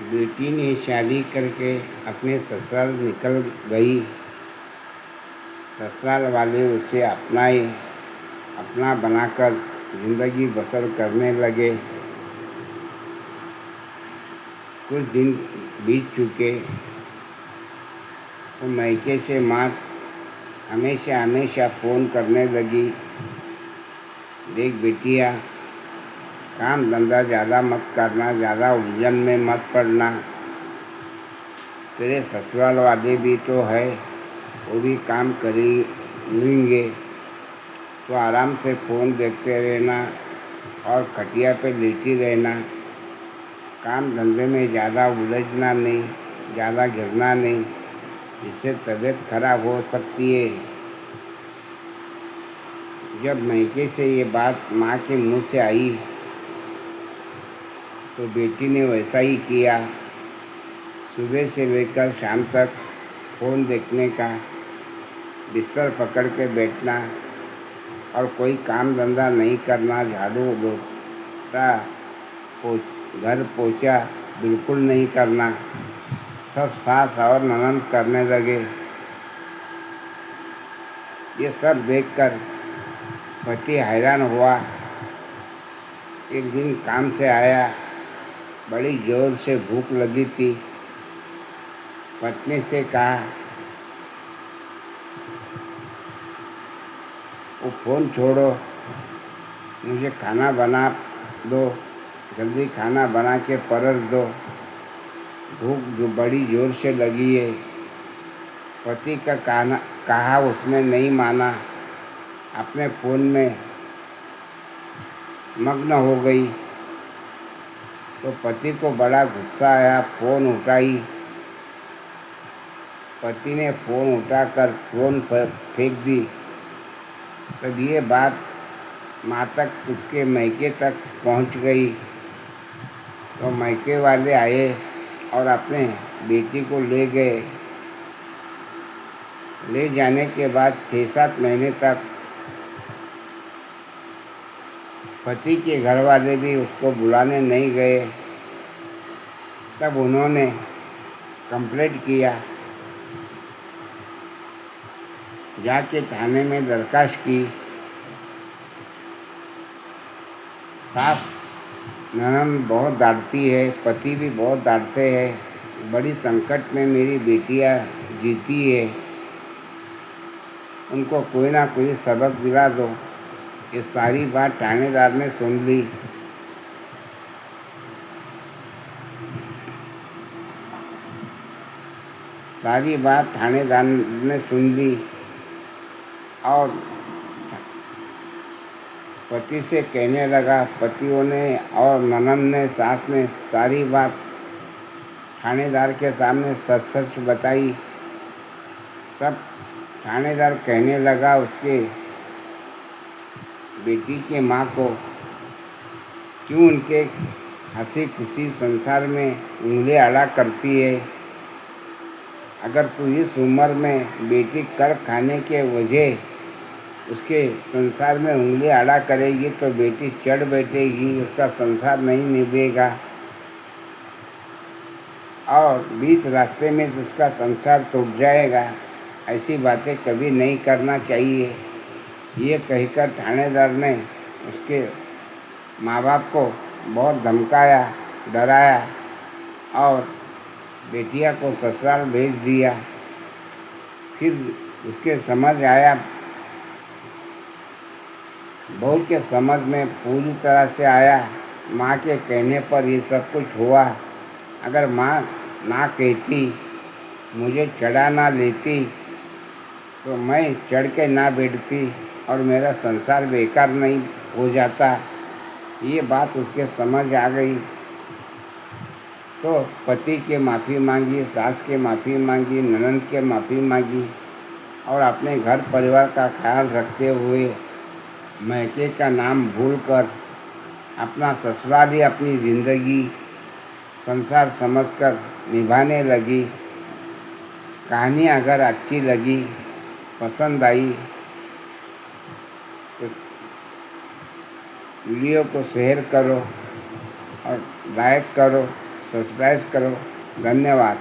बेटी ने शादी करके अपने ससुराल निकल गई। ससुराल वाले उसे अपना बनाकर ज़िंदगी बसर करने लगे। कुछ दिन बीत चुके तो मायके से माँ हमेशा फ़ोन करने लगी, देख बेटिया, काम धंधा ज़्यादा मत करना, ज़्यादा उलझन में मत पड़ना। तेरे ससुराल वाले भी तो है, वो भी काम लेंगे, तो आराम से फ़ोन देखते रहना और खटिया पे लेटी रहना। काम धंधे में ज़्यादा उलझना नहीं, ज़्यादा घिरना नहीं, इससे तबीयत खराब हो सकती है। जब मायके से ये बात माँ के मुँह से आई तो बेटी ने वैसा ही किया। सुबह से लेकर शाम तक फ़ोन देखने का, बिस्तर पकड़ के बैठना और कोई काम धंधा नहीं करना, झाड़ू पोछा घर पोछा बिल्कुल नहीं करना, सब सास और ननद करने लगे। ये सब देखकर पति हैरान हुआ। एक दिन काम से आया, बड़ी ज़ोर से भूख लगी थी। पत्नी से कहा, वो फ़ोन छोड़ो, मुझे खाना बना दो, जल्दी खाना बना के परस दो, भूख जो बड़ी ज़ोर से लगी है। पति का कहा उसने नहीं माना, अपने फ़ोन में मग्न हो गई। तो पति को बड़ा गुस्सा आया, फ़ोन उठाई। पति ने फ़ोन उठाकर फ़ोन पर फेंक दी। तब ये बात माँ तक, उसके मायके तक पहुँच गई। तो मायके वाले आए और अपने बेटी को ले गए। ले जाने के बाद 6-7 महीने तक पति के घर वाले भी उसको बुलाने नहीं गए। तब उन्होंने कंप्लेंट किया, जाके थाने में दरखास्त की। सास ननद बहुत डांटती है, पति भी बहुत डांटते हैं। बड़ी संकट में मेरी बेटियां जीती है, उनको कोई ना कोई सबक दिला दो। ये सारी बात थानेदार ने सुन ली। सारी बात थानेदार ने सुन ली और पति से कहने लगा। पतियों ने और ननद ने, सास ने सारी बात थानेदार के सामने सच बताई। तब थानेदार कहने लगा उसके बेटी के माँ को, क्यों उनके हंसी खुशी संसार में उंगली अड़ा करती है। अगर तू इस उम्र में बेटी कर खाने के वजह उसके संसार में उंगली अड़ा करेगी तो बेटी चढ़ बैठेगी, उसका संसार नहीं निभेगा और बीच रास्ते में उसका संसार टूट जाएगा। ऐसी बातें कभी नहीं करना चाहिए। ये कहकर थानेदार ने उसके माँ बाप को बहुत धमकाया, डराया और बेटिया को ससुराल भेज दिया। फिर उसके समझ आया, बहू के समझ में पूरी तरह से आया। माँ के कहने पर ये सब कुछ हुआ। अगर माँ ना कहती, मुझे चढ़ा ना लेती तो मैं चढ़ के ना बैठती और मेरा संसार बेकार नहीं हो जाता। ये बात उसके समझ आ गई। तो पति के माफ़ी मांगी, सास के माफ़ी मांगी, ननद के माफ़ी मांगी और अपने घर परिवार का ख्याल रखते हुए मायके का नाम भूलकर अपना ससुराल ही अपनी ज़िंदगी संसार समझकर निभाने लगी। कहानी अगर अच्छी लगी, पसंद आई तो वीडियो को शेयर करो और लाइक करो, सब्सक्राइब करो। धन्यवाद।